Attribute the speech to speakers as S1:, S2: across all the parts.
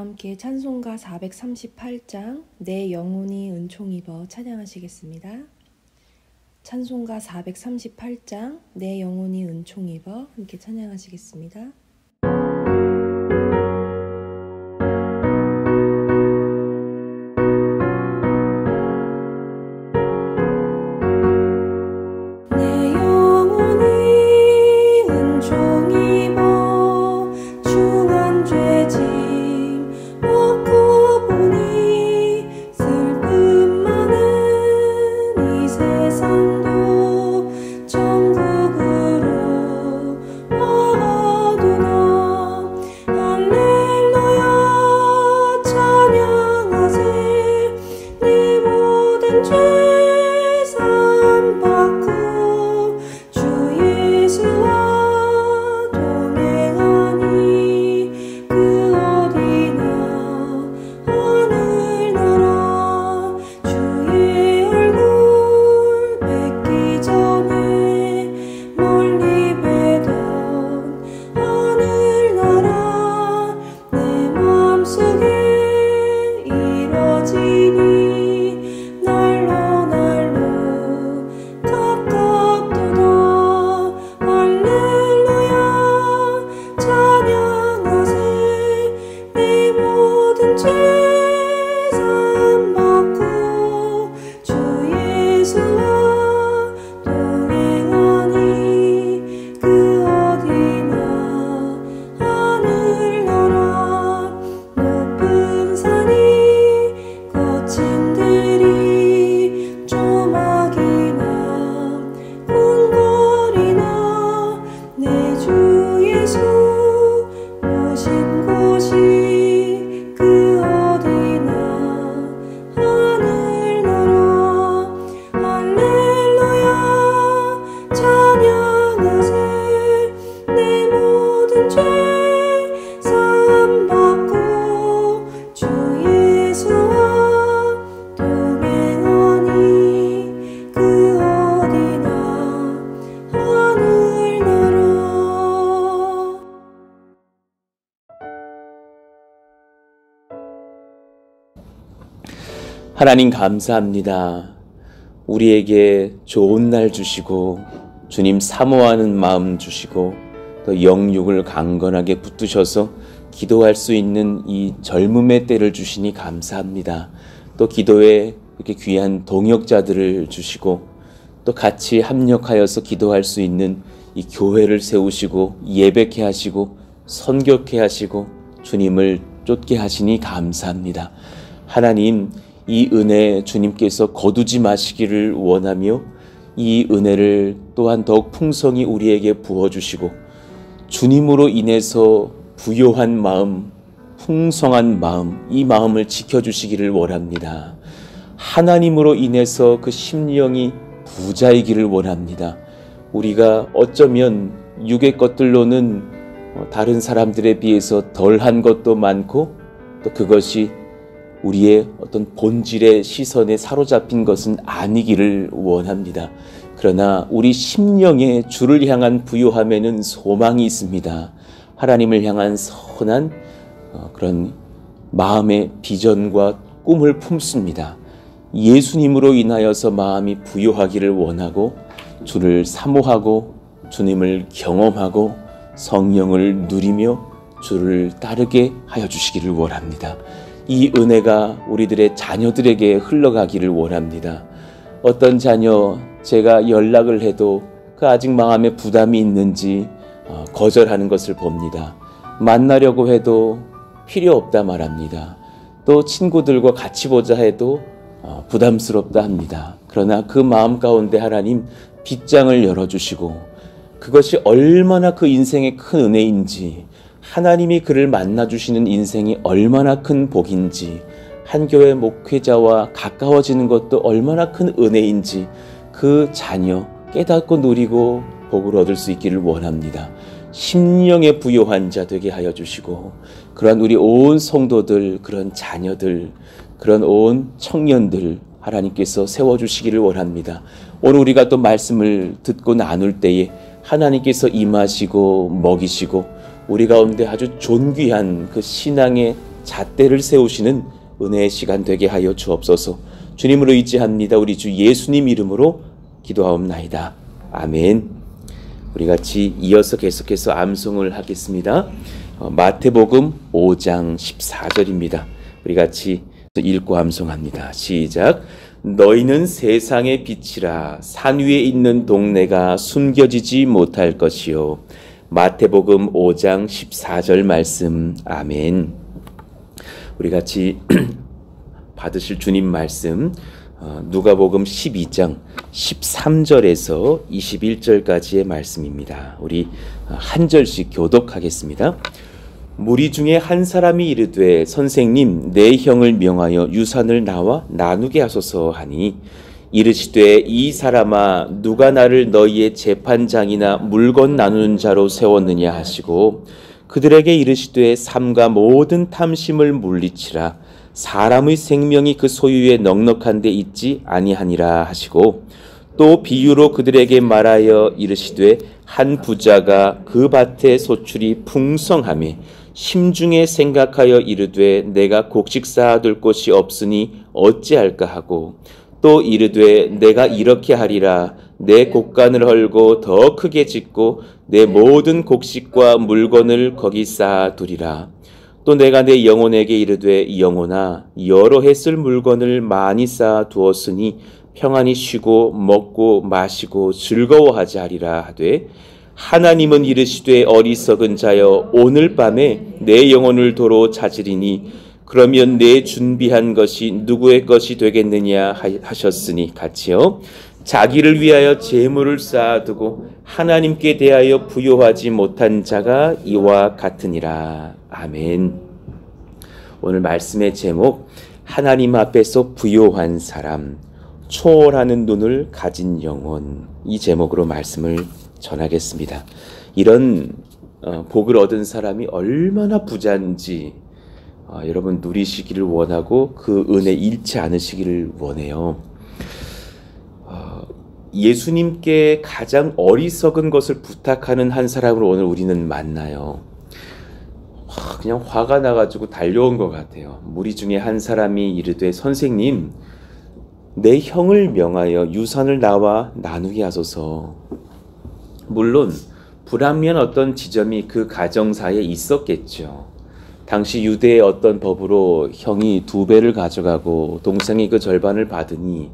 S1: 함께 찬송가 438장 내 영혼이 은총 입어 찬양하시겠습니다. 찬송가 438장 내 영혼이 은총 입어 함께 찬양하시겠습니다.
S2: 하나님 감사합니다. 우리에게 좋은 날 주시고 주님 사모하는 마음 주시고 또 영육을 강건하게 붙드셔서 기도할 수 있는 이 젊음의 때를 주시니 감사합니다. 또 기도에 이렇게 귀한 동역자들을 주시고 또 같이 합력하여서 기도할 수 있는 이 교회를 세우시고 예배케 하시고 선교케 하시고 주님을 쫓게 하시니 감사합니다. 하나님, 이 은혜 주님께서 거두지 마시기를 원하며 이 은혜를 또한 더욱 풍성히 우리에게 부어주시고 주님으로 인해서 부요한 마음, 풍성한 마음, 이 마음을 지켜주시기를 원합니다. 하나님으로 인해서 그 심령이 부자이기를 원합니다. 우리가 어쩌면 육의 것들로는 다른 사람들에 비해서 덜한 것도 많고 또 그것이 우리의 어떤 본질의 시선에 사로잡힌 것은 아니기를 원합니다. 그러나 우리 심령에 주를 향한 부요함에는 소망이 있습니다. 하나님을 향한 선한 그런 마음의 비전과 꿈을 품습니다. 예수님으로 인하여서 마음이 부요하기를 원하고 주를 사모하고 주님을 경험하고 성령을 누리며 주를 따르게 하여 주시기를 원합니다. 이 은혜가 우리들의 자녀들에게 흘러가기를 원합니다. 어떤 자녀 제가 연락을 해도 그 아직 마음에 부담이 있는지 거절하는 것을 봅니다. 만나려고 해도 필요 없다 말합니다. 또 친구들과 같이 보자 해도 부담스럽다 합니다. 그러나 그 마음 가운데 하나님 빗장을 열어주시고 그것이 얼마나 그 인생의 큰 은혜인지, 하나님이 그를 만나주시는 인생이 얼마나 큰 복인지, 한 교회 목회자와 가까워지는 것도 얼마나 큰 은혜인지 그 자녀 깨닫고 누리고 복을 얻을 수 있기를 원합니다. 심령의 부요한 자 되게 하여 주시고 그러한 우리 온 성도들, 그런 자녀들, 그런 온 청년들 하나님께서 세워주시기를 원합니다. 오늘 우리가 또 말씀을 듣고 나눌 때에 하나님께서 임하시고 먹이시고 우리 가운데 아주 존귀한 그 신앙의 잣대를 세우시는 은혜의 시간 되게 하여 주옵소서. 주님을 의지합니다. 우리 주 예수님 이름으로 기도하옵나이다. 아멘. 우리 같이 이어서 계속해서 암송을 하겠습니다. 마태복음 5장 14절입니다. 우리 같이 읽고 암송합니다. 시작. 너희는 세상의 빛이라. 산 위에 있는 동네가 숨겨지지 못할 것이요. 마태복음 5장 14절 말씀. 아멘. 우리 같이 받으실 주님 말씀 누가복음 12장 13절에서 21절까지의 말씀입니다. 우리 한 절씩 교독하겠습니다. 무리 중에 한 사람이 이르되 선생님 내 형을 명하여 유산을 나와 나누게 하소서 하니 이르시되 이 사람아 누가 나를 너희의 재판장이나 물건 나누는 자로 세웠느냐 하시고 그들에게 이르시되 삼가 모든 탐심을 물리치라. 사람의 생명이 그 소유에 넉넉한 데 있지 아니하니라 하시고 또 비유로 그들에게 말하여 이르시되 한 부자가 그 밭에 소출이 풍성하며 심중에 생각하여 이르되 내가 곡식 쌓아둘 곳이 없으니 어찌할까 하고 또 이르되 내가 이렇게 하리라. 내 곡간을 헐고 더 크게 짓고 내 모든 곡식과 물건을 거기 쌓아두리라. 또 내가 내 영혼에게 이르되 영혼아 여러 해 쓸 물건을 많이 쌓아두었으니 평안히 쉬고 먹고 마시고 즐거워하자 하리라 하되 하나님은 이르시되 어리석은 자여 오늘 밤에 내 영혼을 도로 찾으리니 그러면 내 준비한 것이 누구의 것이 되겠느냐 하셨으니 같이요. 자기를 위하여 재물을 쌓아두고 하나님께 대하여 부요하지 못한 자가 이와 같으니라. 아멘. 오늘 말씀의 제목 하나님 앞에서 부요한 사람, 초월하는 눈을 가진 영혼, 이 제목으로 말씀을 전하겠습니다. 이런 복을 얻은 사람이 얼마나 부자인지 여러분 누리시기를 원하고 그 은혜 잃지 않으시기를 원해요. 예수님께 가장 어리석은 것을 부탁하는 한 사람을 오늘 우리는 만나요. 그냥 화가 나가지고 달려온 것 같아요. 무리 중에 한 사람이 이르되 선생님 내 형을 명하여 유산을 나와 나누게 하소서. 물론 불합리한 어떤 지점이 그 가정사에 있었겠죠. 당시 유대의 어떤 법으로 형이 2배를 가져가고 동생이 그 절반을 받으니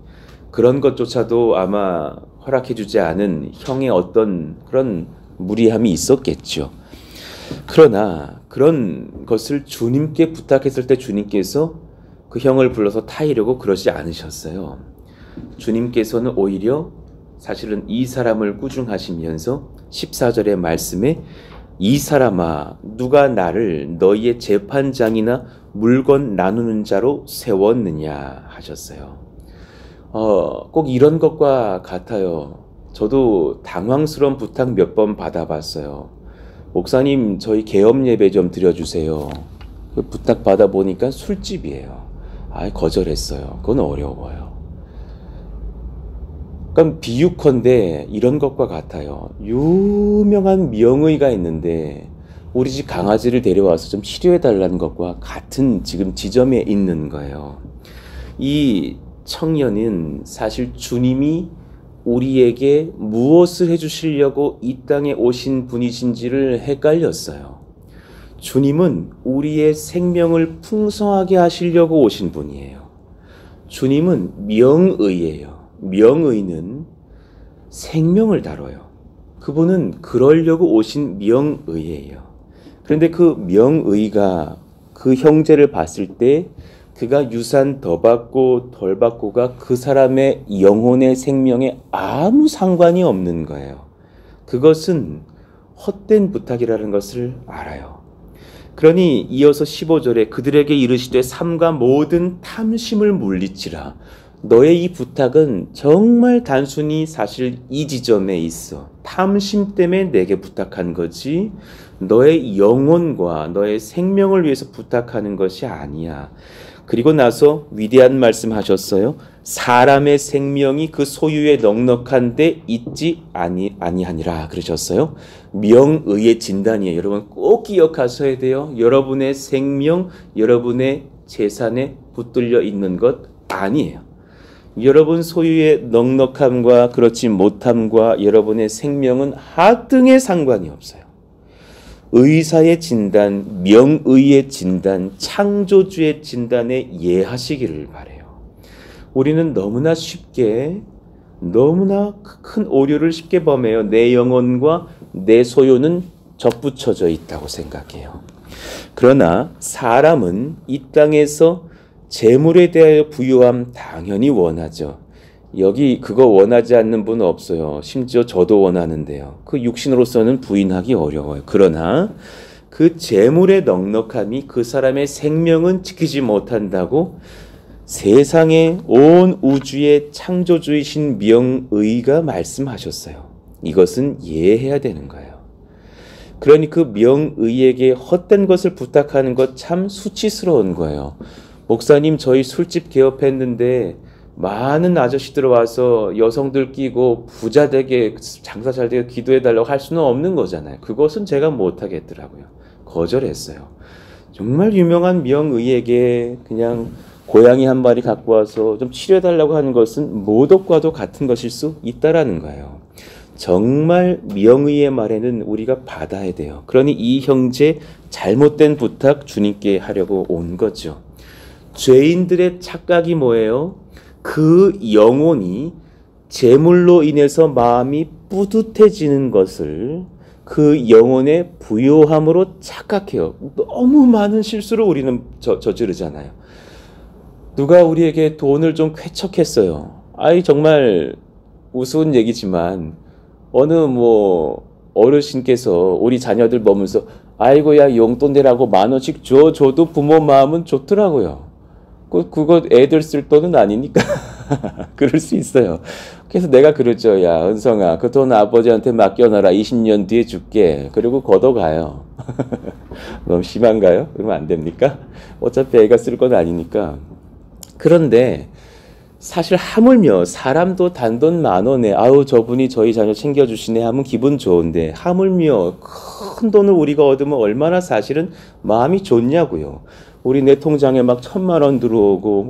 S2: 그런 것조차도 아마 허락해주지 않은 형의 어떤 그런 무리함이 있었겠죠. 그러나 그런 것을 주님께 부탁했을 때 주님께서 그 형을 불러서 타이려고 그러지 않으셨어요. 주님께서는 오히려 사실은 이 사람을 꾸중하시면서 14절의 말씀에 이 사람아 누가 나를 너희의 재판장이나 물건 나누는 자로 세웠느냐 하셨어요. 꼭 이런 것과 같아요. 저도 당황스러운 부탁 몇 번 받아봤어요. 목사님 저희 개업 예배 좀 드려주세요. 그 부탁 받아보니까 술집이에요. 거절했어요. 그건 어려워요. 그러니까 비유컨대 이런 것과 같아요. 유명한 명의가 있는데 우리 집 강아지를 데려와서 좀 치료해달라는 것과 같은 지금 지점에 있는 거예요. 이 청년은 사실 주님이 우리에게 무엇을 해주시려고 이 땅에 오신 분이신지를 헷갈렸어요. 주님은 우리의 생명을 풍성하게 하시려고 오신 분이에요. 주님은 명의예요. 명의는 생명을 다뤄요. 그분은 그러려고 오신 명의예요. 그런데 그 명의가 그 형제를 봤을 때 그가 유산 더 받고 덜 받고가 그 사람의 영혼의 생명에 아무 상관이 없는 거예요. 그것은 헛된 부탁이라는 것을 알아요. 그러니 이어서 15절에 그들에게 이르시되 삼가 모든 탐심을 물리치라. 너의 이 부탁은 정말 단순히 사실 이 지점에 있어. 탐심 때문에 내게 부탁한 거지 너의 영혼과 너의 생명을 위해서 부탁하는 것이 아니야. 그리고 나서 위대한 말씀 하셨어요. 사람의 생명이 그 소유에 넉넉한데 있지 아니하니라 그러셨어요. 명의의 진단이에요. 여러분 꼭 기억하셔야 돼요. 여러분의 생명, 여러분의 재산에 붙들려 있는 것 아니에요. 여러분 소유의 넉넉함과 그렇지 못함과 여러분의 생명은 하등의 상관이 없어요. 의사의 진단, 명의의 진단, 창조주의 진단에 예하시기를 바라요. 우리는 너무나 쉽게, 너무나 큰 오류를 쉽게 범해요. 내 영혼과 내 소유는 접붙여져 있다고 생각해요. 그러나 사람은 이 땅에서 재물에 대하여 부유함 당연히 원하죠. 여기 그거 원하지 않는 분은 없어요. 심지어 저도 원하는데요. 그 육신으로서는 부인하기 어려워요. 그러나 그 재물의 넉넉함이 그 사람의 생명은 지키지 못한다고 세상의 온 우주의 창조주이신 명의가 말씀하셨어요. 이것은 이해해야 되는 거예요. 그러니 그 명의에게 헛된 것을 부탁하는 것 참 수치스러운 거예요. 목사님, 저희 술집 개업했는데 많은 아저씨들 와서 여성들 끼고 부자 되게 장사 잘 되게 기도해달라고 할 수는 없는 거잖아요. 그것은 제가 못하겠더라고요. 거절했어요. 정말 유명한 명의에게 그냥 고양이 한 마리 갖고 와서 좀 치료해달라고 하는 것은 모독과도 같은 것일 수 있다라는 거예요. 정말 명의의 말에는 우리가 받아야 돼요. 그러니 이 형제 잘못된 부탁 주님께 하려고 온 거죠. 죄인들의 착각이 뭐예요? 그 영혼이 재물로 인해서 마음이 뿌듯해지는 것을 그 영혼의 부요함으로 착각해요. 너무 많은 실수를 우리는 저지르잖아요. 누가 우리에게 돈을 좀 쾌척했어요. 정말 우스운 얘기지만 어느 어르신께서 우리 자녀들 보면서 아이고야 용돈 내라고 10,000원씩 줘도 부모 마음은 좋더라고요. 그거 애들 쓸 돈은 아니니까 그럴 수 있어요. 그래서 내가 그러죠. 야 은성아, 그 돈 아버지한테 맡겨놔라. 20년 뒤에 줄게. 그리고 걷어가요. 너무 심한가요? 그러면 안 됩니까? 어차피 애가 쓸 건 아니니까. 그런데 사실 하물며 사람도 단돈 10,000원에 아우 저분이 저희 자녀 챙겨주시네 하면 기분 좋은데, 하물며 큰 돈을 우리가 얻으면 얼마나 사실은 마음이 좋냐고요. 우리 내 통장에 막 1,000,000원 들어오고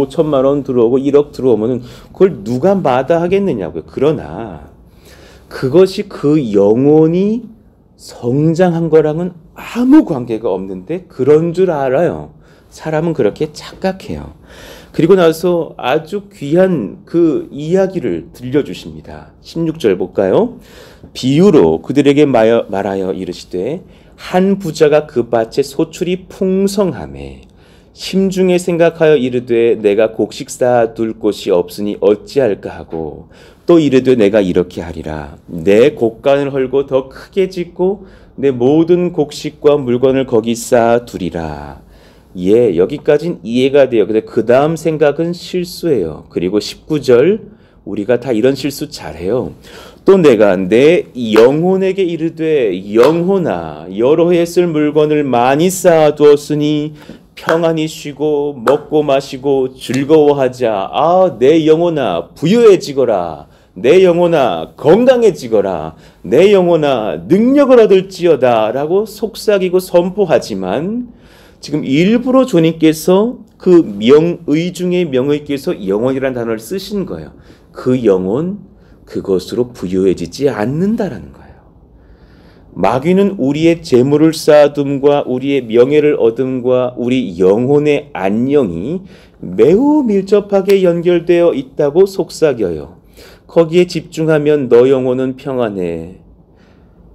S2: 5천만 원 들어오고 1억 들어오면은 그걸 누가 마다하겠느냐고요. 그러나 그것이 그 영혼이 성장한 거랑은 아무 관계가 없는데 그런 줄 알아요. 사람은 그렇게 착각해요. 그리고 나서 아주 귀한 그 이야기를 들려주십니다. 16절 볼까요? 비유로 그들에게 말하여 이르시되 한 부자가 그 밭에 소출이 풍성하매 심중에 생각하여 이르되 내가 곡식 쌓아둘 곳이 없으니 어찌할까 하고, 또 이르되 내가 이렇게 하리라. 내 곡간을 헐고 더 크게 짓고 내 모든 곡식과 물건을 거기 쌓아두리라. 예, 여기까지는 이해가 돼요. 근데 그 다음 생각은 실수예요. 그리고 19절, 우리가 다 이런 실수 잘해요. 또 내가 내 영혼에게 이르되 영혼아, 여러 해 쓸 물건을 많이 쌓아두었으니 평안히 쉬고 먹고 마시고 즐거워하자. 내 영혼아 부유해지거라. 내 영혼아 건강해지거라. 내 영혼아 능력을 얻을지어다 라고 속삭이고 선포하지만, 지금 일부러 주님께서 그 명의 중에 명의께서 영혼이라는 단어를 쓰신 거예요. 그 영혼, 그것으로 부유해지지 않는다라는 거예요. 마귀는 우리의 재물을 쌓아둠과 우리의 명예를 얻음과 우리 영혼의 안녕이 매우 밀접하게 연결되어 있다고 속삭여요. 거기에 집중하면 너 영혼은 평안해.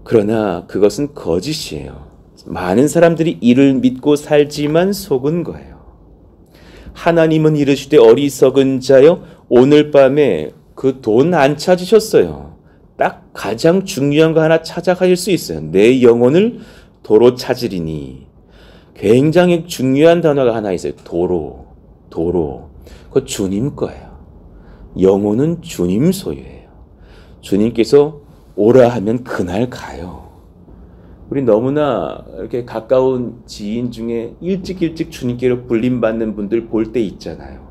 S2: 그러나 그것은 거짓이에요. 많은 사람들이 이를 믿고 살지만 속은 거예요. 하나님은 이르시되 어리석은 자여, 오늘 밤에 그 돈 안 찾으셨어요. 딱 가장 중요한 거 하나 찾아가실 수 있어요. 내 영혼을 도로 찾으리니. 굉장히 중요한 단어가 하나 있어요. 도로. 그거 주님 거예요. 영혼은 주님 소유예요. 주님께서 오라 하면 그날 가요. 우리 너무나 이렇게 가까운 지인 중에 일찍 주님께로 불림받는 분들 볼 때 있잖아요.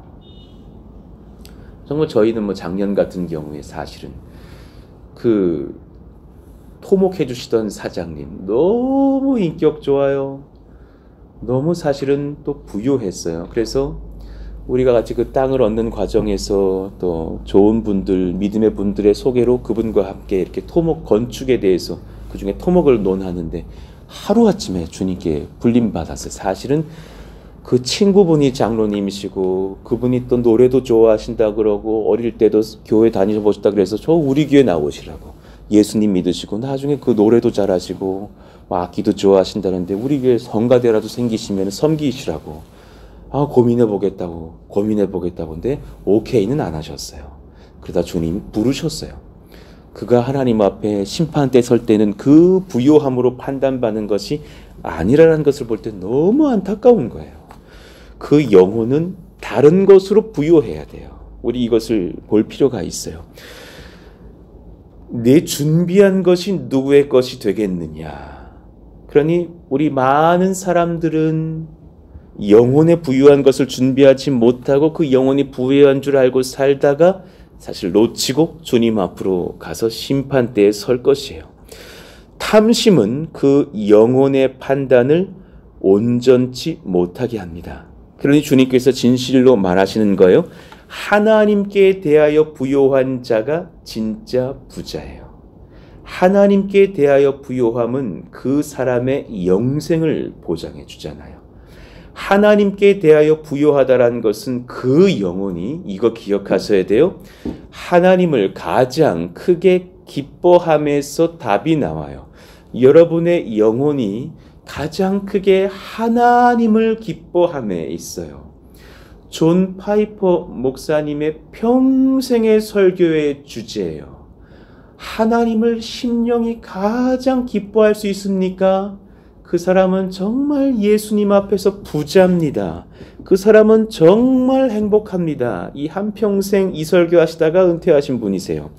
S2: 정말 저희는 뭐 작년 같은 경우에 사실은 그 토목해 주시던 사장님 너무 인격 좋아요. 너무 사실은 또 부유했어요. 그래서 우리가 같이 그 땅을 얻는 과정에서 또 좋은 분들, 믿음의 분들의 소개로 그분과 함께 이렇게 토목 건축에 대해서 그 중에 토목을 논하는데 하루아침에 주님께 불림받았어요. 사실은 그 친구분이 장로님이시고 그분이 또 노래도 좋아하신다 그러고 어릴 때도 교회 다니셔보셨다 그래서 저 우리 교회 나오시라고 예수님 믿으시고 나중에 그 노래도 잘하시고 악기도 좋아하신다는데 우리 교회 성가대라도 생기시면 섬기시라고 고민해보겠다고 근데 오케이는 안 하셨어요. 그러다 주님이 부르셨어요. 그가 하나님 앞에 심판대 설 때는 그 부요함으로 판단받는 것이 아니라는 것을 볼 때 너무 안타까운 거예요. 그 영혼은 다른 것으로 부요해야 돼요. 우리 이것을 볼 필요가 있어요. 내 준비한 것이 누구의 것이 되겠느냐. 그러니 우리 많은 사람들은 영혼에 부유한 것을 준비하지 못하고 그 영혼이 부유한 줄 알고 살다가 사실 놓치고 주님 앞으로 가서 심판대에 설 것이에요. 탐심은 그 영혼의 판단을 온전치 못하게 합니다. 그러니 주님께서 진실로 말하시는 거예요. 하나님께 대하여 부요한 자가 진짜 부자예요. 하나님께 대하여 부요함은 그 사람의 영생을 보장해 주잖아요. 하나님께 대하여 부요하다라는 것은 그 영혼이 이거 기억하셔야 돼요. 하나님을 가장 크게 기뻐함에서 답이 나와요. 여러분의 영혼이 가장 크게 하나님을 기뻐함에 있어요. 존 파이퍼 목사님의 평생의 설교의 주제예요. 하나님을 심령이 가장 기뻐할 수 있습니까? 그 사람은 정말 예수님 앞에서 부자입니다. 그 사람은 정말 행복합니다. 이 한평생 이 설교하시다가 은퇴하신 분이세요.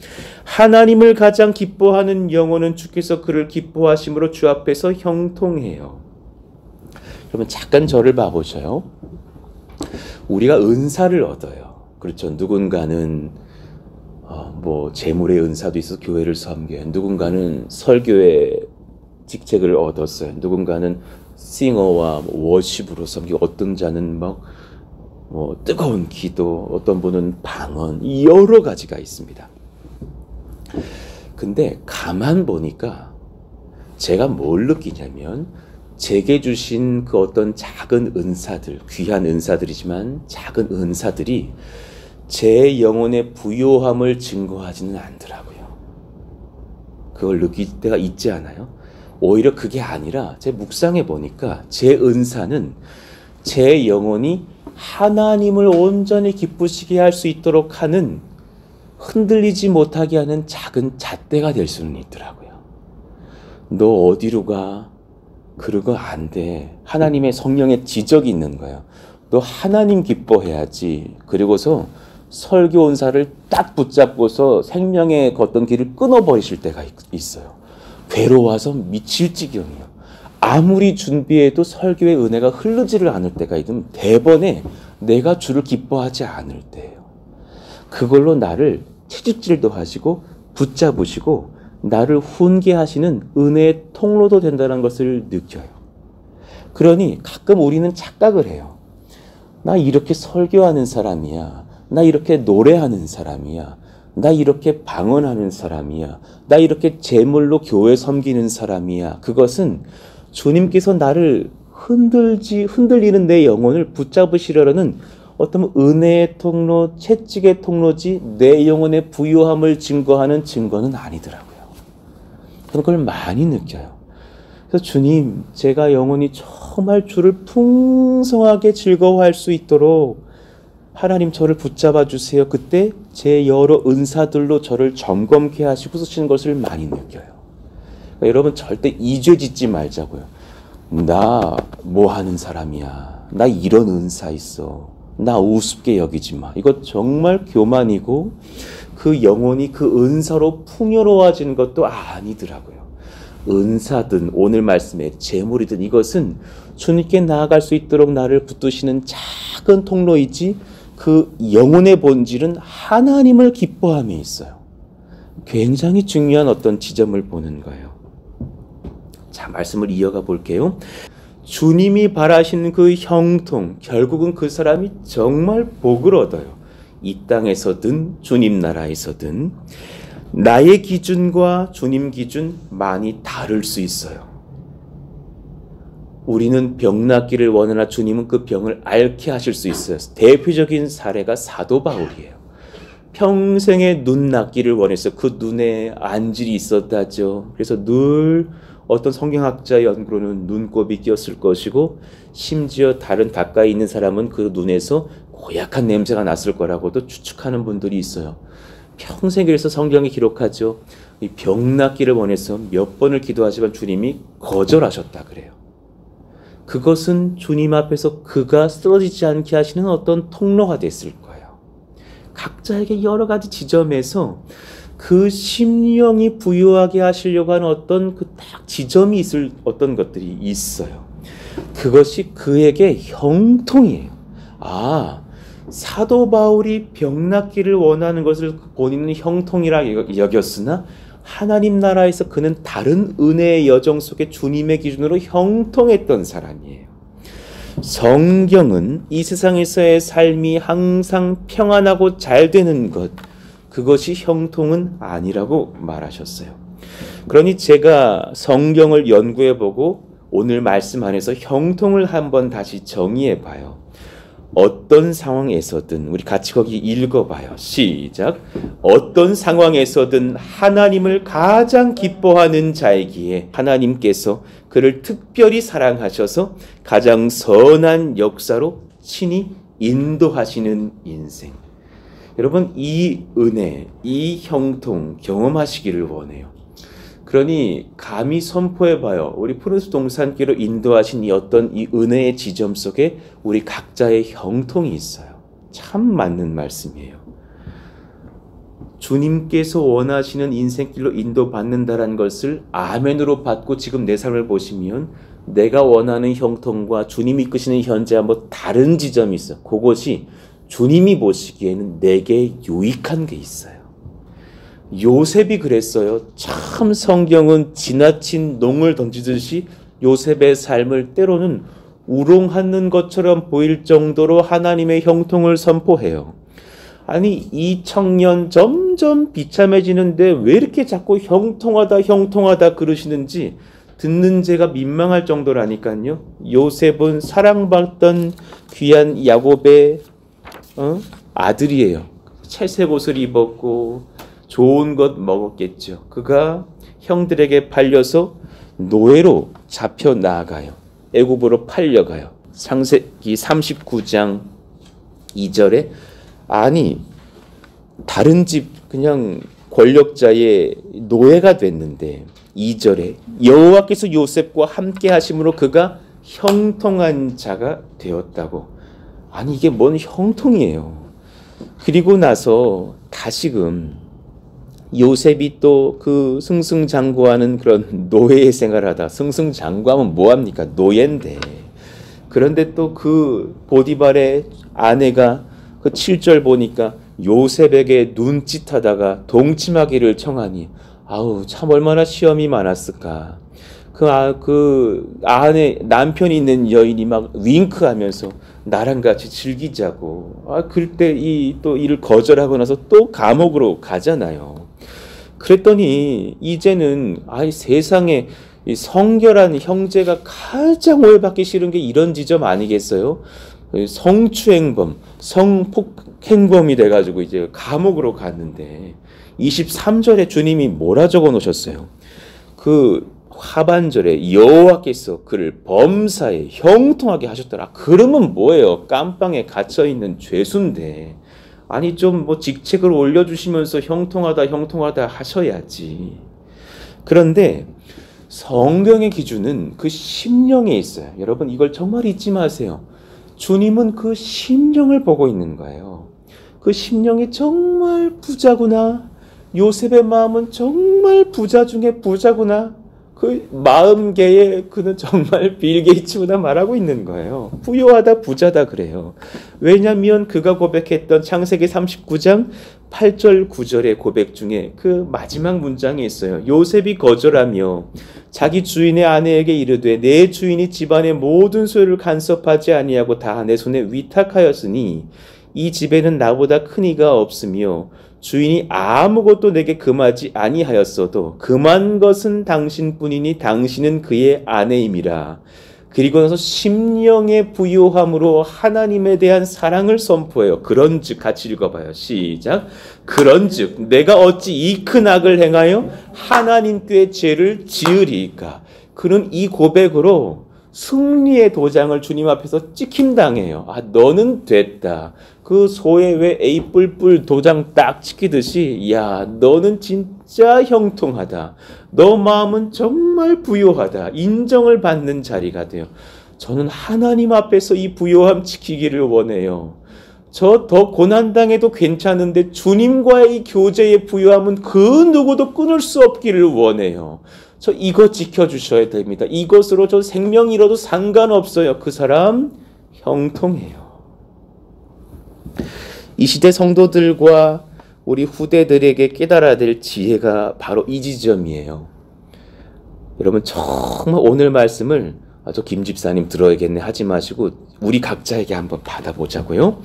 S2: 하나님을 가장 기뻐하는 영혼은 주께서 그를 기뻐하심으로 주 앞에서 형통해요. 그러면 잠깐 저를 봐보셔요. 우리가 은사를 얻어요. 그렇죠. 누군가는 재물의 은사도 있어서 교회를 섬겨요. 누군가는 설교의 직책을 얻었어요. 누군가는 싱어와 워십으로 섬기고 어떤 자는 뜨거운 기도, 어떤 분은 방언, 여러 가지가 있습니다. 근데 가만 보니까 제가 뭘 느끼냐면 제게 주신 그 어떤 작은 은사들, 귀한 은사들이지만 작은 은사들이 제 영혼의 부요함을 증거하지는 않더라고요. 그걸 느낄 때가 있지 않아요? 오히려 그게 아니라 제 묵상해 보니까 제 은사는 제 영혼이 하나님을 온전히 기쁘시게 할 수 있도록 하는 흔들리지 못하게 하는 작은 잣대가 될 수는 있더라고요. 너 어디로 가? 그러고 안 돼. 하나님의 성령의 지적이 있는 거예요. 너 하나님 기뻐해야지. 그리고서 설교 은사를 딱 붙잡고서 생명의 어떤 길을 끊어버리실 때가 있어요. 괴로워서 미칠 지경이에요. 아무리 준비해도 설교의 은혜가 흐르지를 않을 때가 있으면 대번에 내가 주를 기뻐하지 않을 때예요. 그걸로 나를 채집질도 하시고 붙잡으시고 나를 훈계하시는 은혜의 통로도 된다는 것을 느껴요. 그러니 가끔 우리는 착각을 해요. 나 이렇게 설교하는 사람이야. 나 이렇게 노래하는 사람이야. 나 이렇게 방언하는 사람이야. 나 이렇게 제물로 교회 섬기는 사람이야. 그것은 주님께서 나를 흔들리는 내 영혼을 붙잡으시려는 어떤 은혜의 통로, 채찍의 통로지 내 영혼의 부요함을 증거하는 증거는 아니더라고요. 저는 그걸 많이 느껴요. 그래서 주님, 제가 영혼이 정말 주를 풍성하게 즐거워할 수 있도록 하나님 저를 붙잡아 주세요. 그때 제 여러 은사들로 저를 점검케 하시고 쓰시는 것을 많이 느껴요. 그러니까 여러분 절대 이죄 짓지 말자고요. 나 뭐 하는 사람이야. 나 이런 은사 있어. 나 우습게 여기지 마. 이거 정말 교만이고 그 영혼이 그 은사로 풍요로워지는 것도 아니더라고요. 은사든 오늘 말씀의 재물이든 이것은 주님께 나아갈 수 있도록 나를 붙드시는 작은 통로이지 그 영혼의 본질은 하나님을 기뻐함에 있어요. 굉장히 중요한 어떤 지점을 보는 거예요. 자, 말씀을 이어가 볼게요. 주님이 바라시는 그 형통, 결국은 그 사람이 정말 복을 얻어요. 이 땅에서든 주님 나라에서든. 나의 기준과 주님 기준 많이 다를 수 있어요. 우리는 병 낫기를 원하나 주님은 그 병을 앓게 하실 수 있어요. 대표적인 사례가 사도 바울이에요. 평생에 눈 낫기를 원해서 그 눈에 안질이 있었다죠. 그래서 늘 어떤 성경학자의 연구로는 눈곱이 끼었을 것이고, 심지어 다른 가까이 있는 사람은 그 눈에서 고약한 냄새가 났을 거라고도 추측하는 분들이 있어요. 평생 그래서 성경이 기록하죠. 이 병 낫기를 원해서 몇 번을 기도하지만 주님이 거절하셨다 그래요. 그것은 주님 앞에서 그가 쓰러지지 않게 하시는 어떤 통로가 됐을 거예요. 각자에게 여러 가지 지점에서 그 심령이 부유하게 하시려고 하는 어떤 그 딱 지점이 있을 어떤 것들이 있어요. 그것이 그에게 형통이에요. 사도 바울이 병 낫기를 원하는 것을 본인은 형통이라 여겼으나 하나님 나라에서 그는 다른 은혜의 여정 속에 주님의 기준으로 형통했던 사람이에요. 성경은 이 세상에서의 삶이 항상 평안하고 잘 되는 것, 그것이 형통은 아니라고 말하셨어요. 그러니 제가 성경을 연구해보고 오늘 말씀 안에서 형통을 한번 다시 정의해봐요. 어떤 상황에서든 우리 같이 거기 읽어봐요. 시작. 어떤 상황에서든 하나님을 가장 기뻐하는 자이기에 하나님께서 그를 특별히 사랑하셔서 가장 선한 역사로 친히 인도하시는 인생. 여러분, 이 은혜, 이 형통 경험하시기를 원해요. 그러니 감히 선포해봐요. 우리 푸른숲 동산길로 인도하신 이 어떤 이 은혜의 지점 속에 우리 각자의 형통이 있어요. 참 맞는 말씀이에요. 주님께서 원하시는 인생길로 인도받는다는 것을 아멘으로 받고 지금 내 삶을 보시면 내가 원하는 형통과 주님이 이끄시는 현재와 뭐 다른 지점이 있어요. 그것이 주님이 보시기에는 내게 유익한 게 있어요. 요셉이 그랬어요. 참 성경은 지나친 농을 던지듯이 요셉의 삶을 때로는 우롱하는 것처럼 보일 정도로 하나님의 형통을 선포해요. 아니, 이 청년 점점 비참해지는데 왜 이렇게 자꾸 형통하다 그러시는지 듣는 제가 민망할 정도라니까요. 요셉은 사랑받던 귀한 야곱의 아들이에요. 채색 옷을 입었고 좋은 것 먹었겠죠. 그가 형들에게 팔려서 노예로 잡혀 나아가요. 애굽으로 팔려가요. 창세기 39장 2절에 아니 다른 집 그냥 권력자의 노예가 됐는데 2절에 여호와께서 요셉과 함께 하심으로 그가 형통한 자가 되었다고. 아니 이게 뭔 형통이에요. 그리고 나서 다시금 요셉이 또 그 승승장구하는 그런 노예의 생활하다. 승승장구하면 뭐합니까? 노예인데. 그런데 또 그 보디발의 아내가 그 7절 보니까 요셉에게 눈짓하다가 동침하기를 청하니 아우 참 얼마나 시험이 많았을까. 그 안에 남편이 있는 여인이 막 윙크하면서 나랑 같이 즐기자고. 그때 또 이를 거절하고 나서 또 감옥으로 가잖아요. 그랬더니 이제는 세상에 이 성결한 형제가 가장 오해받기 싫은 게 이런 지점 아니겠어요? 성추행범, 성폭행범이 돼가지고 이제 감옥으로 갔는데 23절에 주님이 뭐라 적어 놓으셨어요? 그 하반절에 여호와께서 그를 범사에 형통하게 하셨더라. 그러면 뭐예요? 깜빵에 갇혀있는 죄수인데 아니 좀 뭐 직책을 올려주시면서 형통하다 하셔야지. 그런데 성경의 기준은 그 심령에 있어요. 여러분 이걸 정말 잊지 마세요. 주님은 그 심령을 보고 있는 거예요. 그 심령이 정말 부자구나. 요셉의 마음은 정말 부자 중에 부자구나. 그 마음계에 그는 정말 빌 게이츠보다 말하고 있는 거예요. 부유하다 부자다 그래요. 왜냐하면 그가 고백했던 창세기 39장 8절 9절의 고백 중에 그 마지막 문장이 있어요. 요셉이 거절하며 자기 주인의 아내에게 이르되 내 주인이 집안의 모든 소유를 간섭하지 아니하고 다 내 손에 위탁하였으니 이 집에는 나보다 큰 이가 없으며 주인이 아무것도 내게 금하지 아니하였어도 금한 것은 당신뿐이니 당신은 그의 아내임이라. 그리고 나서 심령의 부요함으로 하나님에 대한 사랑을 선포해요. 그런즉 같이 읽어봐요. 시작. 그런즉 내가 어찌 이 큰 악을 행하여 하나님께 죄를 지으리까. 그는 이 고백으로 승리의 도장을 주님 앞에서 찍힘당해요. 아, 너는 됐다. 그 소에 왜 A 뿔뿔 도장 딱 찍히듯이, 야, 너는 진짜 형통하다. 너 마음은 정말 부요하다. 인정을 받는 자리가 돼요. 저는 하나님 앞에서 이 부요함 지키기를 원해요. 저 더 고난당해도 괜찮은데 주님과의 이 교제의 부요함은 그 누구도 끊을 수 없기를 원해요. 저 이거 지켜주셔야 됩니다. 이것으로 저 생명 잃어도 상관없어요. 그 사람 형통해요. 이 시대 성도들과 우리 후대들에게 깨달아야 될 지혜가 바로 이 지점이에요. 여러분 정말 오늘 말씀을 저 김 집사님 들어야겠네 하지 마시고 우리 각자에게 한번 받아보자고요.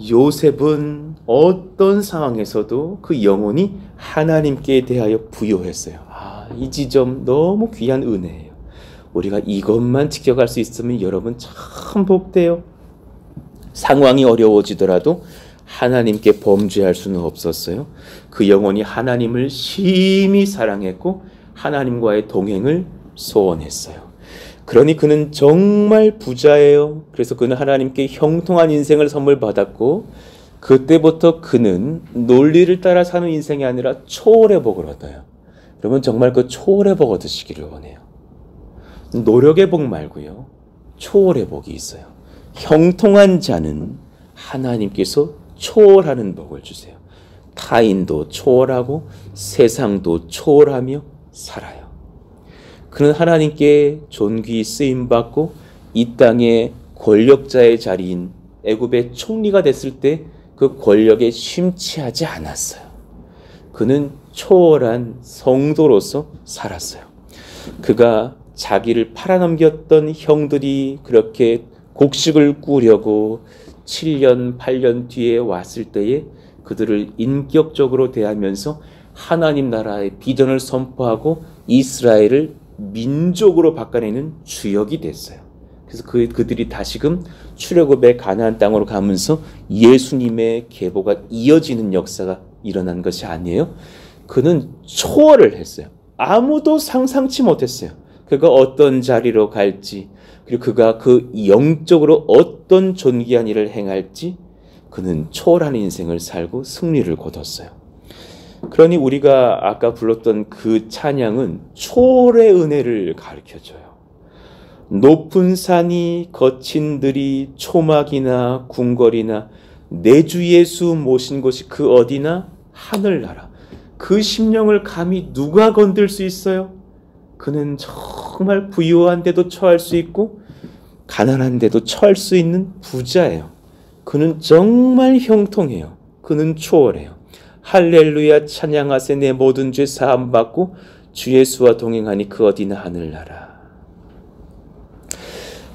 S2: 요셉은 어떤 상황에서도 그 영혼이 하나님께 대하여 부요했어요. 이 지점 너무 귀한 은혜예요. 우리가 이것만 지켜갈 수 있으면 여러분 참 복돼요. 상황이 어려워지더라도 하나님께 범죄할 수는 없었어요. 그 영혼이 하나님을 심히 사랑했고 하나님과의 동행을 소원했어요. 그러니 그는 정말 부자예요. 그래서 그는 하나님께 형통한 인생을 선물 받았고 그때부터 그는 논리를 따라 사는 인생이 아니라 초월의 복을 얻어요. 여러분 정말 그 초월의 복 얻으시기를 원해요. 노력의 복 말고요. 초월의 복이 있어요. 형통한 자는 하나님께서 초월하는 복을 주세요. 타인도 초월하고 세상도 초월하며 살아요. 그는 하나님께 존귀 쓰임받고 이 땅의 권력자의 자리인 애굽의 총리가 됐을 때 그 권력에 심취하지 않았어요. 그는 초월한 성도로서 살았어요. 그가 자기를 팔아넘겼던 형들이 그렇게 곡식을 꾸려고 7년, 8년 뒤에 왔을 때에 그들을 인격적으로 대하면서 하나님 나라의 비전을 선포하고 이스라엘을 민족으로 바꿔내는 주역이 됐어요. 그래서 그들이 다시금 출애굽의 가나안 땅으로 가면서 예수님의 계보가 이어지는 역사가 일어난 것이 아니에요. 그는 초월을 했어요. 아무도 상상치 못했어요. 그가 어떤 자리로 갈지, 그리고 그가 그 영적으로 어떤 존귀한 일을 행할지 그는 초월한 인생을 살고 승리를 거뒀어요. 그러니 우리가 아까 불렀던 그 찬양은 초월의 은혜를 가르쳐줘요. 높은 산이 거친 들이 초막이나 궁궐이나 내 주 예수 모신 곳이 그 어디나 하늘나라. 그 심령을 감히 누가 건들 수 있어요? 그는 정말 부유한데도 처할 수 있고 가난한데도 처할 수 있는 부자예요. 그는 정말 형통해요. 그는 초월해요. 할렐루야 찬양하세 내 모든 죄 사함 받고 주 예수와 동행하니 그 어디나 하늘나라.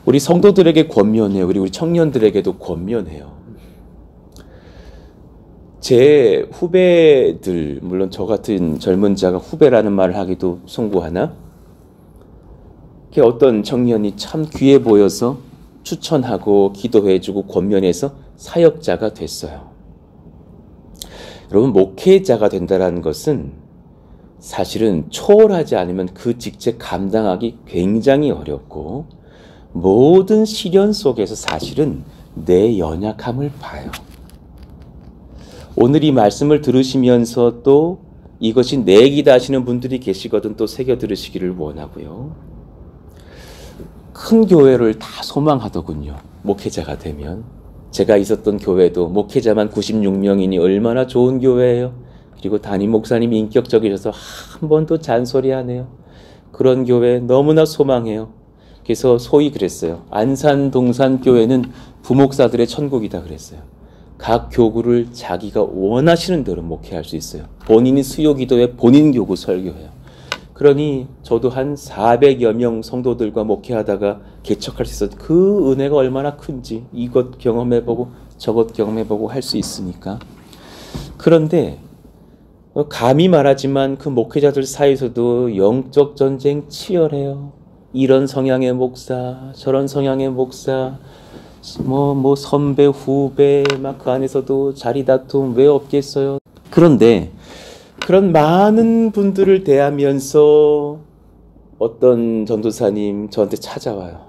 S2: 우리 성도들에게 권면해요. 그리고 우리 청년들에게도 권면해요. 제 후배들, 물론 저 같은 젊은 자가 후배라는 말을 하기도 송구하나, 어떤 청년이 참 귀해 보여서 추천하고 기도해주고 권면해서 사역자가 됐어요. 여러분, 목회자가 된다는 것은 사실은 초월하지 않으면 그 직책 감당하기 굉장히 어렵고 모든 시련 속에서 사실은 내 연약함을 봐요. 오늘 이 말씀을 들으시면서 또 이것이 내 기다 하시는 분들이 계시거든 또 새겨 들으시기를 원하고요. 큰 교회를 다 소망하더군요. 목회자가 되면. 제가 있었던 교회도 목회자만 96명이니 얼마나 좋은 교회예요. 그리고 담임 목사님이 인격적이셔서 한 번도 잔소리 안 해요. 그런 교회 너무나 소망해요. 그래서 소위 그랬어요. 안산 동산 교회는 부목사들의 천국이다 그랬어요. 각 교구를 자기가 원하시는 대로 목회할 수 있어요. 본인이 수요 기도에 본인 교구 설교해요. 그러니 저도 한 400여 명 성도들과 목회하다가 개척할 수 있었던 그 은혜가 얼마나 큰지 이것 경험해보고 저것 경험해보고 할 수 있으니까. 그런데 감히 말하지만 그 목회자들 사이에서도 영적 전쟁 치열해요. 이런 성향의 목사, 저런 성향의 목사, 뭐 선배, 후배 막 그 안에서도 자리 다툼 왜 없겠어요. 그런데 그런 많은 분들을 대하면서 어떤 전도사님 저한테 찾아와요.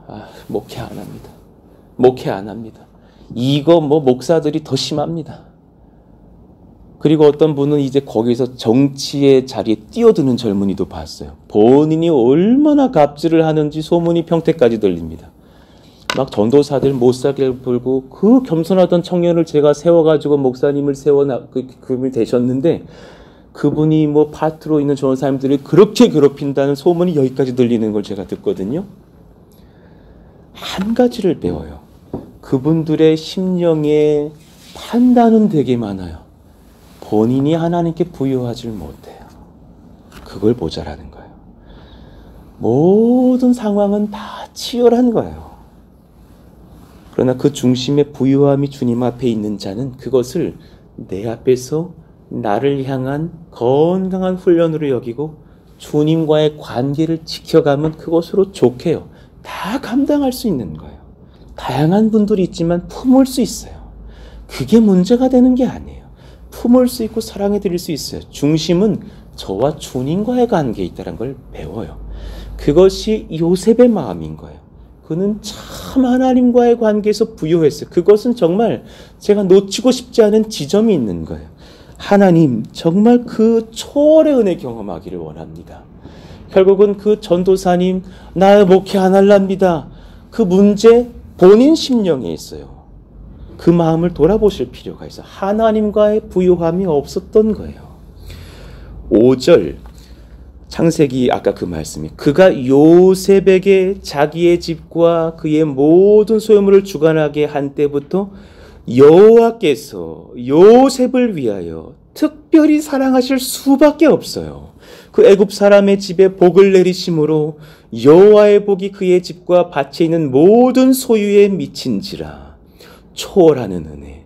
S2: 목회 안 합니다. 목회 안 합니다. 이거 목사들이 더 심합니다. 그리고 어떤 분은 이제 거기서 정치의 자리에 뛰어드는 젊은이도 봤어요. 본인이 얼마나 갑질을 하는지 소문이 평택까지 들립니다. 막 전도사들 못 살게 불고 그 겸손하던 청년을 제가 세워가지고 목사님을 그분이 되셨는데 그분이 파트로 있는 전도사님들을 그렇게 괴롭힌다는 소문이 여기까지 들리는 걸 제가 듣거든요. 한 가지를 배워요. 그분들의 심령에 판단은 되게 많아요. 본인이 하나님께 부여하지를 못해요. 그걸 모자라는 거예요. 모든 상황은 다 치열한 거예요. 그러나 그 중심에 부유함이 주님 앞에 있는 자는 그것을 내 앞에서 나를 향한 건강한 훈련으로 여기고 주님과의 관계를 지켜가면 그것으로 좋게요. 다 감당할 수 있는 거예요. 다양한 분들이 있지만 품을 수 있어요. 그게 문제가 되는 게 아니에요. 품을 수 있고 사랑해 드릴 수 있어요. 중심은 저와 주님과의 관계에 있다는 걸 배워요. 그것이 요셉의 마음인 거예요. 그는 참 하나님과의 관계에서 부요했어요. 그것은 정말 제가 놓치고 싶지 않은 지점이 있는 거예요. 하나님 정말 그 초월의 은혜 경험하기를 원합니다. 결국은 그 전도사님 나 목회 안 할랍니다. 그 문제 본인 심령에 있어요. 그 마음을 돌아보실 필요가 있어요. 하나님과의 부요함이 없었던 거예요. 5절 창세기 아까 그 말씀이 그가 요셉에게 자기의 집과 그의 모든 소유물을 주관하게 한 때부터 여호와께서 요셉을 위하여 특별히 사랑하실 수밖에 없어요. 그 애굽 사람의 집에 복을 내리심으로 여호와의 복이 그의 집과 밭에 있는 모든 소유에 미친지라. 초월하는 은혜.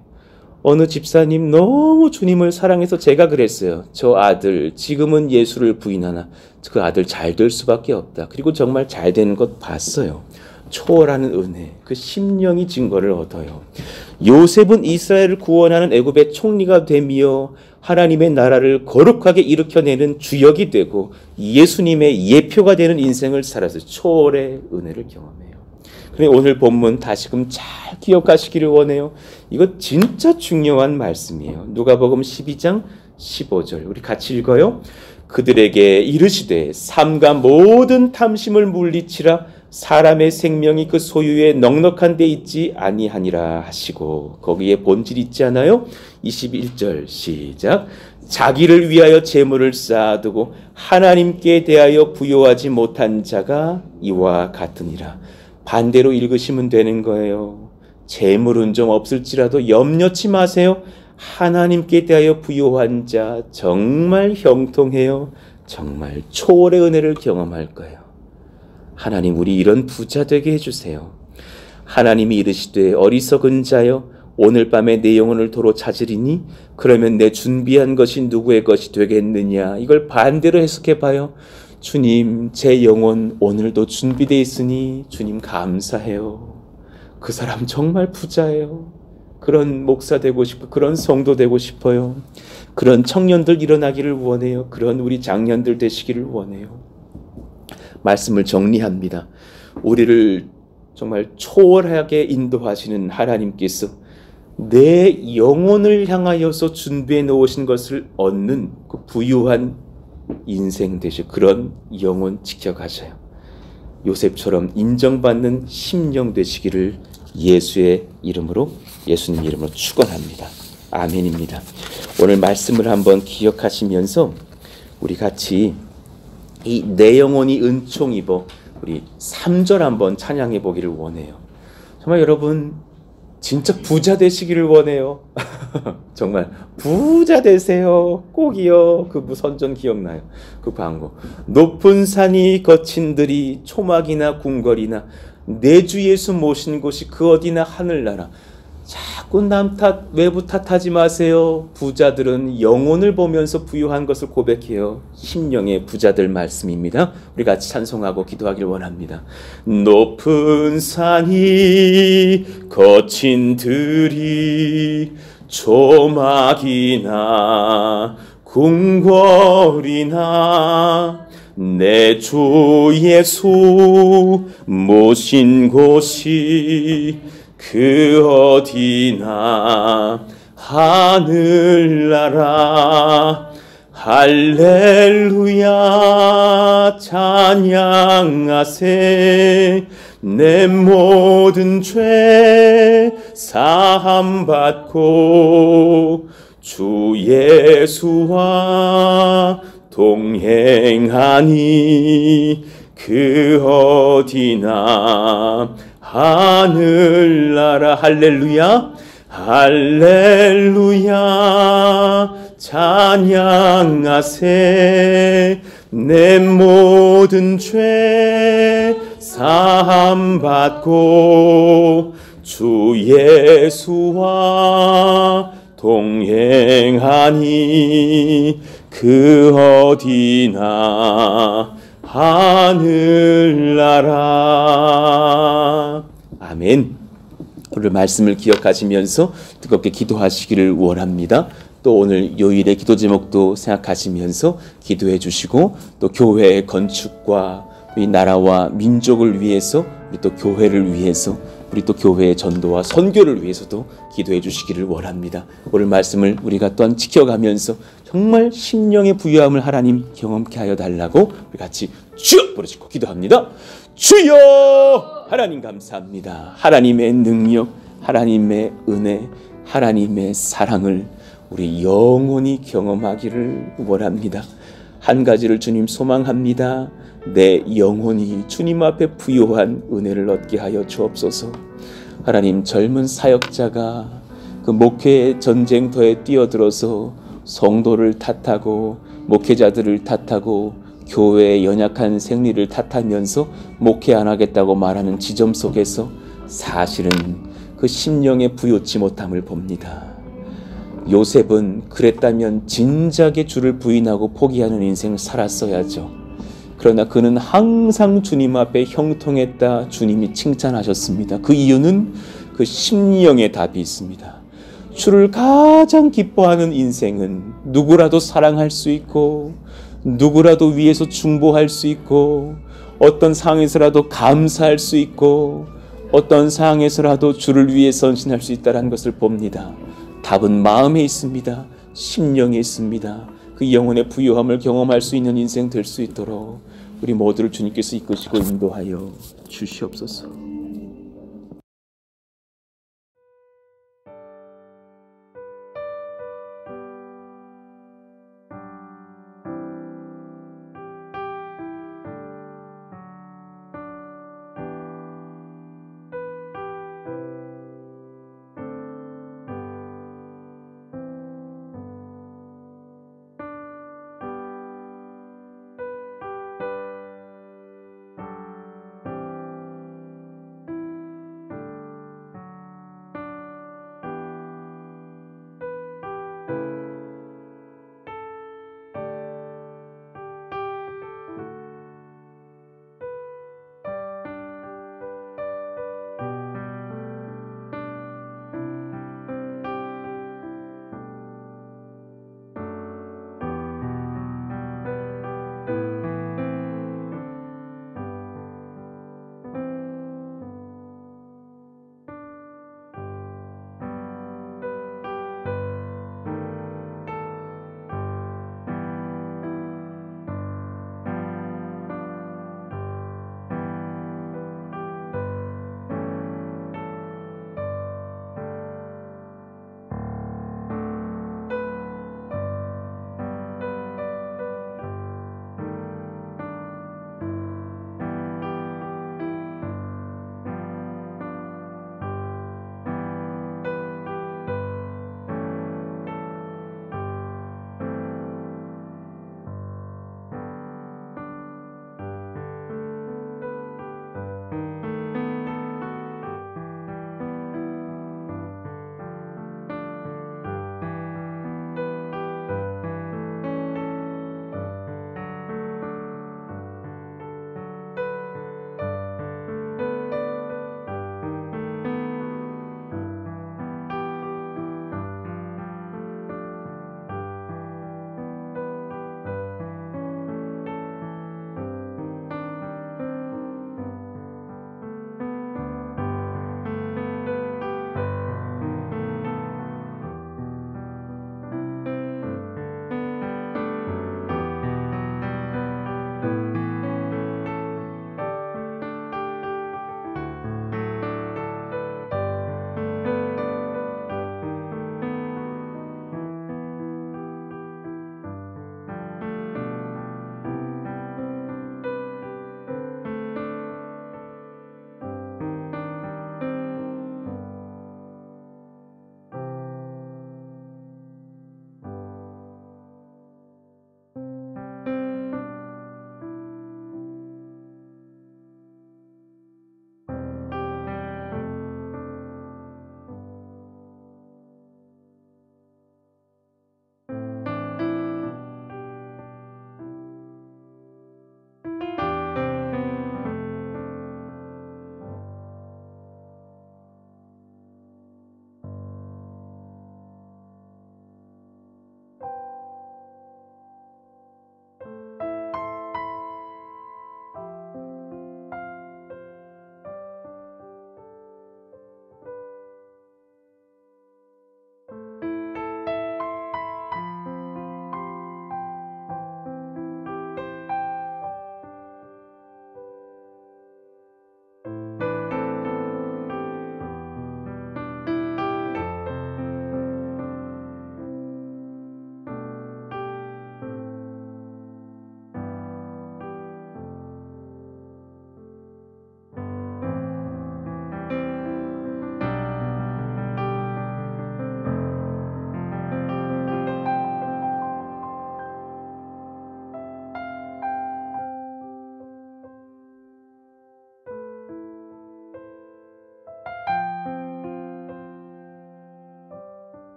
S2: 어느 집사님 너무 주님을 사랑해서 제가 그랬어요. 저 아들 지금은 예수를 부인하나 그 아들 잘 될 수밖에 없다. 그리고 정말 잘 되는 것 봤어요. 초월하는 은혜. 그 심령이 증거를 얻어요. 요셉은 이스라엘을 구원하는 애굽의 총리가 되며 하나님의 나라를 거룩하게 일으켜내는 주역이 되고 예수님의 예표가 되는 인생을 살아서 초월의 은혜를 경험해요. 그런데 오늘 본문 다시금 잘 기억하시기를 원해요. 이거 진짜 중요한 말씀이에요. 누가복음 12장 15절 우리 같이 읽어요. 그들에게 이르시되 삼가 모든 탐심을 물리치라 사람의 생명이 그 소유에 넉넉한 데 있지 아니하니라 하시고 거기에 본질 있지 않아요? 21절 시작. 자기를 위하여 재물을 쌓아두고 하나님께 대하여 부요하지 못한 자가 이와 같으니라. 반대로 읽으시면 되는 거예요. 재물은 좀 없을지라도 염려치 마세요. 하나님께 대하여 부요한 자 정말 형통해요. 정말 초월의 은혜를 경험할 거예요. 하나님 우리 이런 부자 되게 해주세요. 하나님이 이르시되 어리석은 자여 오늘 밤에 내 영혼을 도로 찾으리니 그러면 내 준비한 것이 누구의 것이 되겠느냐. 이걸 반대로 해석해 봐요. 주님 제 영혼 오늘도 준비되어 있으니 주님 감사해요. 그 사람 정말 부자예요. 그런 목사 되고 싶고 그런 성도 되고 싶어요. 그런 청년들 일어나기를 원해요. 그런 우리 장년들 되시기를 원해요. 말씀을 정리합니다. 우리를 정말 초월하게 인도하시는 하나님께서 내 영혼을 향하여서 준비해 놓으신 것을 얻는 그 부유한 인생 되실 그런 영혼 지켜가셔요. 요셉처럼 인정받는 심령 되시기를 예수의 이름으로 예수님 이름으로 축원합니다. 아멘입니다. 오늘 말씀을 한번 기억하시면서 우리 같이 이 내 영혼이 은총 입어 우리 3절 한번 찬양해 보기를 원해요. 정말 여러분 진짜 부자 되시기를 원해요. 정말 부자 되세요. 꼭이요. 그 선전 기억나요? 그 광고. 높은 산이 거친 들이 초막이나 궁궐이나 내 주 예수 모신 곳이 그 어디나 하늘나라. 자꾸 남 탓, 외부 탓하지 마세요. 부자들은 영혼을 보면서 부유한 것을 고백해요. 심령의 부자들 말씀입니다. 우리 같이 찬송하고 기도하길 원합니다. 높은 산이 거친 들이 초막이나 궁궐이나 내 주 예수 모신 곳이 그 어디나 하늘나라. 할렐루야 찬양하세. 내 모든 죄 사함받고 주 예수와 동행하니 그 어디나 하늘나라. 할렐루야 할렐루야 찬양하세. 내 모든 죄 사함받고 주 예수와 동행하니 그 어디나 하늘나라. 아멘. 오늘 말씀을 기억하시면서 뜨겁게 기도하시기를 원합니다. 또 오늘 요일의 기도 제목도 생각하시면서 기도해 주시고 또 교회의 건축과 우리 나라와 민족을 위해서 우리 또 교회를 위해서 우리 또 교회의 전도와 선교를 위해서도 기도해 주시기를 원합니다. 오늘 말씀을 우리가 또한 지켜가면서 정말 심령의 부유함을 하나님 경험케 하여 달라고 우리 같이 주여 부르짖고 기도합니다. 주여! 하나님 감사합니다. 하나님의 능력, 하나님의 은혜, 하나님의 사랑을 우리 영원히 경험하기를 원합니다. 한 가지를 주님 소망합니다. 내 영혼이 주님 앞에 부요한 은혜를 얻게 하여 주옵소서. 하나님, 젊은 사역자가 그 목회의 전쟁터에 뛰어들어서 성도를 탓하고 목회자들을 탓하고 교회의 연약한 생리를 탓하면서 목회 안 하겠다고 말하는 지점 속에서 사실은 그 심령의 부요치 못함을 봅니다. 요셉은 그랬다면 진작에 주를 부인하고 포기하는 인생을 살았어야죠. 그러나 그는 항상 주님 앞에 형통했다. 주님이 칭찬하셨습니다. 그 이유는 그 심령의 답이 있습니다. 주를 가장 기뻐하는 인생은 누구라도 사랑할 수 있고 누구라도 위해서 중보할 수 있고 어떤 상황에서라도 감사할 수 있고 어떤 상황에서라도 주를 위해 선신할 수 있다는 것을 봅니다. 답은 마음에 있습니다. 심령에 있습니다. 그 영혼의 부유함을 경험할 수 있는 인생 될 수 있도록 우리 모두를 주님께서 이끄시고 인도하여 주시옵소서.